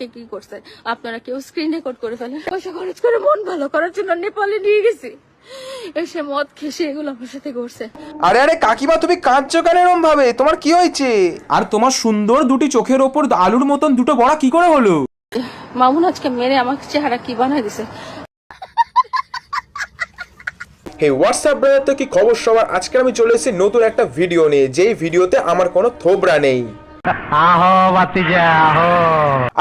কে কি করছে আপনারা কেউ স্ক্রিন রেকর্ড করে ফেলেন। পয়সা খরচ করে মন ভালো করার জন্য নেপালে নিয়ে গেছি, এসে মদ খেসে এগুলো আমার সাথে করছে। আরে আরে কাকিমা, তুমি কাঁদছো কেন এরম ভাবে? তোমার কি হয়েছে? আর তোমার সুন্দর দুটি চোখের ওপর আলুর মতন দুটো বড়া কি করে হলো? মামুন আজকে মেরে আমাকে চেহারা কি বানাই দিছে। হে হোয়াটসঅ্যাপ ব্রাদার, তো কি খবর সবার? আজকে আমি চলে এসেছি নতুন একটা ভিডিও নিয়ে, যেই ভিডিওতে আমার কোনো থোবরা নেই।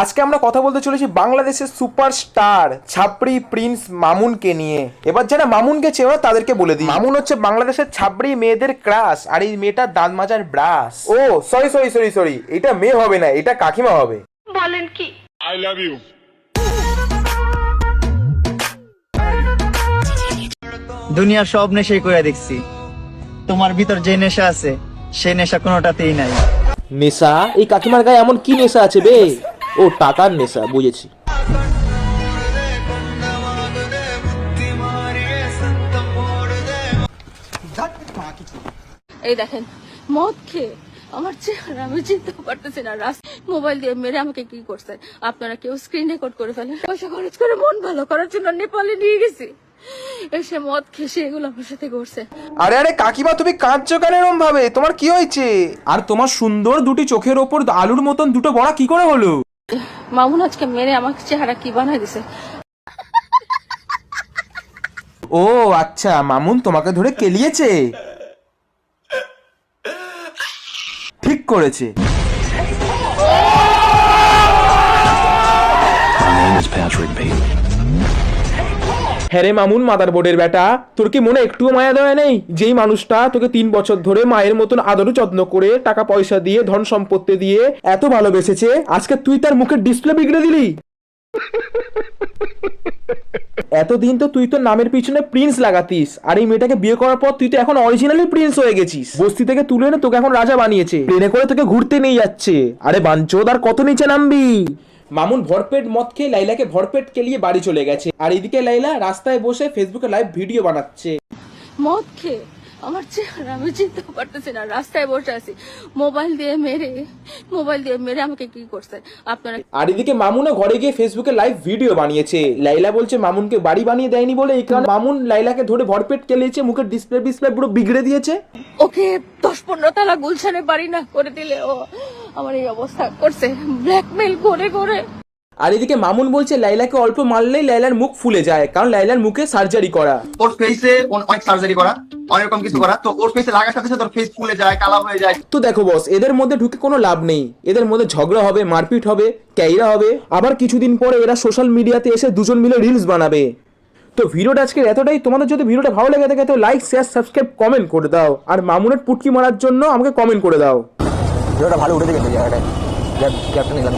আজকে আমরা কথা বলতে চলেছি বাংলাদেশের সুপারস্টার ছাপড়ি প্রিন্স মামুনকে নিয়ে। এবার যারা মামুনকে চেনো তাদেরকে বলে দিই, মামুন হচ্ছে বাংলাদেশের ছাপড়ি মেয়েদের ক্রাশ, আর এই মেয়েটার দাঁত মাজার ব্রাশ। ও সরি, এটা মেয়ে হবে না, এটা কাকিমা হবে। বলেন কি? I love you. দুনিয়ার সব নেশাই করে দেখছি, তোমার ভিতর যে নেশা আছে সেই নেশা কোনোটাতেই নাই। নেশা? এই কাকিমার গায়ে এমন কি নেশা আছে বে? ও টাকার নেশা, বুঝেছি। এই দেখেন মদ খেয়ে আমার চেহারা আমি চিনতে পারতেছি না। মোবাইল দিয়ে মেরে আমাকে কি করছে আপনারা কেউ স্ক্রিন রেকর্ড করে ফেলেন। পয়সা খরচ করে মন ভালো করার জন্য নেপালে নিয়ে গেছি, এসে মদ খেসে এগুলো আমার সাথে করছে। আরে আরে কাকিমা, তুমি কাঁদছো কেন এরম ভাবে? তোমার কি হয়েছে? আর তোমার সুন্দর দুটি চোখের ওপর আলুর মতন দুটো বড়া কি করে হলো? মামুন আজকে মেরে আমাকে চেহারা কি বানাই দিছে। ও আচ্ছা, মামুন তোমাকে ধরে কেলিয়েছে। ঠিক করেছে। হ্যাঁ রে মামুন, মাদার বোর্ডের বেটা, তোর কি মনে একটুও মায়া দেওয়া নেই? যেই মানুষটা তোকে 3 বছর ধরে মায়ের মতন আদর যত্ন করে টাকা পয়সা দিয়ে ধন সম্পত্তি দিয়ে এত ভালোবেসেছে, আজকে তুই তার মুখের ডিসপ্লে বিগড়ে দিলি। এতদিন তো তুই তোর নামের পিছনে প্রিন্স লাগাতিস, আর এই মেয়েটাকে বিয়ে করার পর তুই তো এখন অরিজিনালি প্রিন্স হয়ে গেছিস। বস্তি থেকে তুলে এনে তোকে এখন রাজা বানিয়েছে, প্লেনে করে তোকে ঘুরতে নিয়ে যাচ্ছে। আরে বাঞ্চোদ, আর কত নিচে নামবি? মামুন ভরপেট মদ খেয়ে লাইলাকে ভরপেট কেলিয়ে বাড়ি চলে গেছে, আর এদিকে লাইলা রাস্তায় বসে ফেসবুকে লাইভ ভিডিও বানাচ্ছে। মদ খেয়ে আমার চেহারা আমি চিনতে পারতেছি না, রাস্তায় বসে আছি। মোবাইল দিয়ে মেরে আমাকে কি করছে আপনারা। আর এদিকে মামুনও ঘরে গিয়ে ফেসবুকে লাইভ ভিডিও বানিয়েছে। লাইলা বলছে মামুনকে বাড়ি বানিয়ে দেয়নি বলে এই কারণে মামুন লাইলাকে ধরে ভরপেট কেলিয়েছে, মুখের ডিসপ্লে পুরো বিগড়ে দিয়েছে। ওকে 10-15 তালা গুলশানে বাড়ি না করে দিলে ও আমার এই অবস্থা করছে, ব্ল্যাকমেল করে করে। আর এদিকে মামুন বলছে লাইলাকে অল্প মারলেই লাইলার মুখ ফুলে যায়, কারণ লাইলার মুখে সার্জারি করা। ওর ফেসে অনেক সার্জারি করা, অনেক রকম কিছু করা, তো ওর ফেসে লাগার সাথে সাথে ওর ফেস ফুলে যায়, কালা হয়ে যায়। তো দেখো বস, এদের মধ্যে ঢুকে কোনো লাভ নেই। এদের মধ্যে ঝগড়া হবে, মারপিট হবে, ক্যাইরা হবে, আবার কিছুদিন পরে এরা সোশ্যাল মিডিয়াতে এসে দুজন মিলে রিলস বানাবে। তো ভিডিওটা আজকে এতটাই। তোমাদের যদি ভিডিওটা ভালো লেগে থাকে তো লাইক, শেয়ার, সাবস্ক্রাইব, কমেন্ট করে দাও। আর মামুনের পুটকি মারার জন্য আমাকে কমেন্ট করে দাও। ভিডিওটা ভালো উঠে দেখে জায়গাটায় ক্যাপ্টেন নিলাম।